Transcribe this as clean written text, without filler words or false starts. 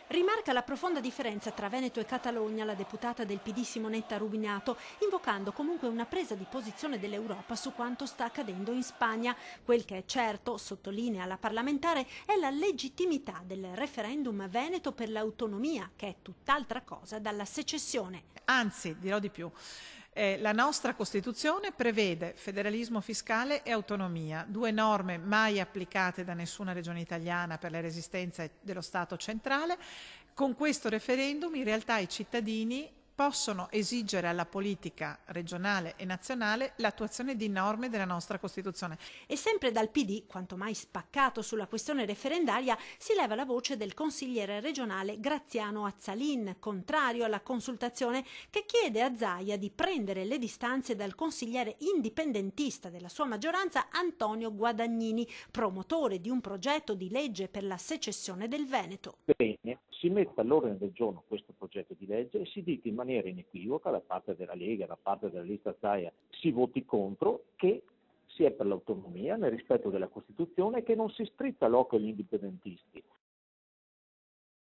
Rimarca la profonda differenza tra Veneto e Catalogna la deputata del PD Simonetta Rubinato, invocando comunque una presa di posizione dell'Europa su quanto sta accadendo in Spagna. Quel che è certo, sottolinea la parlamentare, è la legittimità del referendum veneto per l'autonomia, che è tutt'altra cosa dalla secessione. Anzi, dirò di più. La nostra Costituzione prevede federalismo fiscale e autonomia, due norme mai applicate da nessuna regione italiana per le resistenze dello Stato centrale. Con questo referendum in realtà i cittadini possono esigere alla politica regionale e nazionale l'attuazione di norme della nostra Costituzione. E sempre dal PD, quanto mai spaccato sulla questione referendaria, si leva la voce del consigliere regionale Graziano Azzalin, contrario alla consultazione, che chiede a Zaia di prendere le distanze dal consigliere indipendentista della sua maggioranza Antonio Guadagnini, promotore di un progetto di legge per la secessione del Veneto. Bene, si metta all'ordine del giorno questo progetto di legge e si dica in maniera inequivoca da parte della Lega, da parte della lista Zaia, si voti contro, che si è per l'autonomia nel rispetto della Costituzione e che non si strizza l'occhio agli indipendentisti.